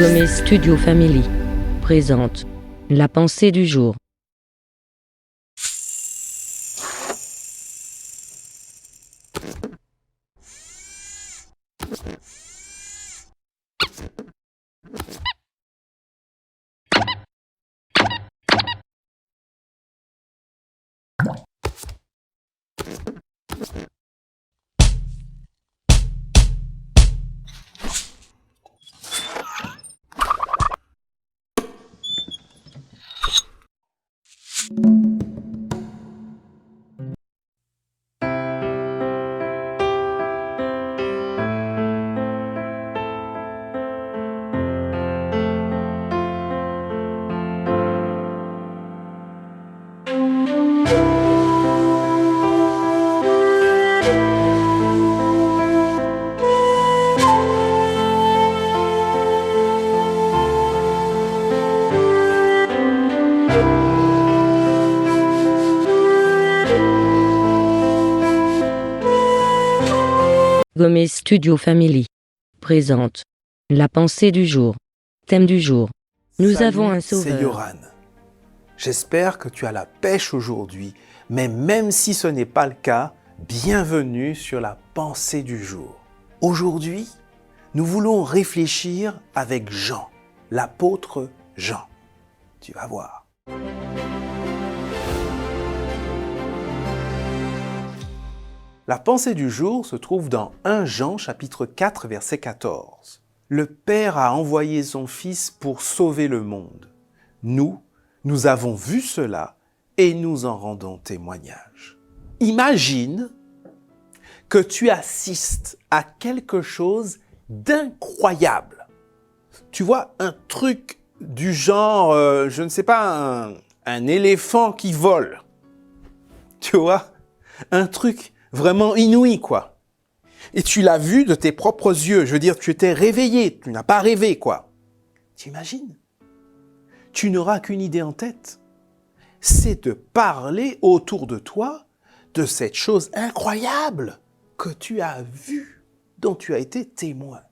Gomez Studio Family présente la pensée du jour. Gomez Studio Family présente la pensée du jour. Thème du jour. Nous Salut, avons un c'est sauveur. Yoran. J'espère que tu as la pêche aujourd'hui, mais même si ce n'est pas le cas, bienvenue sur la pensée du jour. Aujourd'hui, nous voulons réfléchir avec Jean, l'apôtre Jean. Tu vas voir. La pensée du jour se trouve dans 1 Jean chapitre 4 verset 14. Le Père a envoyé son Fils pour sauver le monde. Nous avons vu cela et nous en rendons témoignage. Imagine que tu assistes à quelque chose d'incroyable. Tu vois, un truc du genre, je ne sais pas, un éléphant qui vole. Tu vois, un truc vraiment inouï, quoi. Et tu l'as vu de tes propres yeux. Je veux dire, tu t'es réveillé, tu n'as pas rêvé, quoi. T'imagines? Tu n'auras qu'une idée en tête. C'est de parler autour de toi de cette chose incroyable que tu as vue, dont tu as été témoin.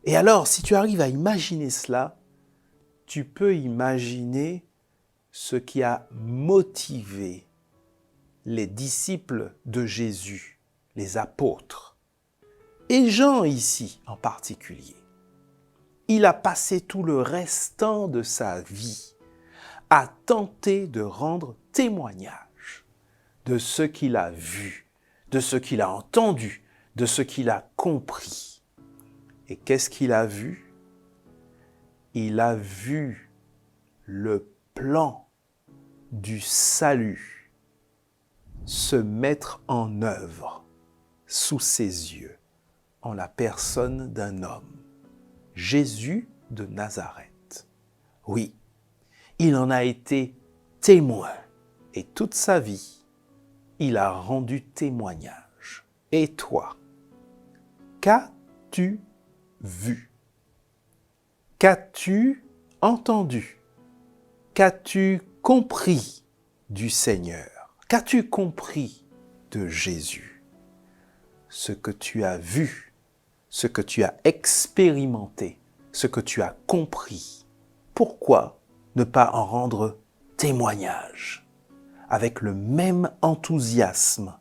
Et alors, si tu arrives à imaginer cela, tu peux imaginer ce qui a motivé les disciples de Jésus, les apôtres, et Jean ici en particulier. Il a passé tout le restant de sa vie à tenter de rendre témoignage de ce qu'il a vu, de ce qu'il a entendu, de ce qu'il a compris. Et qu'est-ce qu'il a vu? Il a vu le plan du salut se mettre en œuvre sous ses yeux, en la personne d'un homme, Jésus de Nazareth. Oui, il en a été témoin et toute sa vie, il a rendu témoignage. Et toi, qu'as-tu vu? Qu'as-tu entendu? Qu'as-tu compris du Seigneur? Qu'as-tu compris de Jésus? Ce que tu as vu, ce que tu as expérimenté, ce que tu as compris. Pourquoi ne pas en rendre témoignage avec le même enthousiasme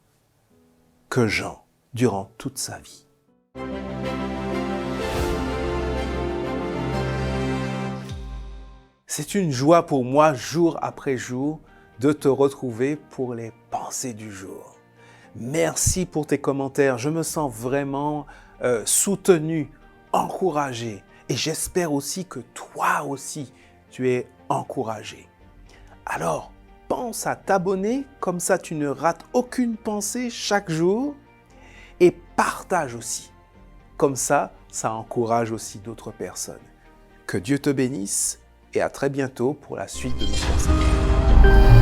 que Jean durant toute sa vie? C'est une joie pour moi, jour après jour, de te retrouver pour les pensées du jour. Merci pour tes commentaires. Je me sens vraiment soutenu, encouragé. Et j'espère aussi que toi aussi, tu es encouragé. Alors, pense à t'abonner, comme ça tu ne rates aucune pensée chaque jour. Et partage aussi. Comme ça encourage aussi d'autres personnes. Que Dieu te bénisse et à très bientôt pour la suite de nos pensées.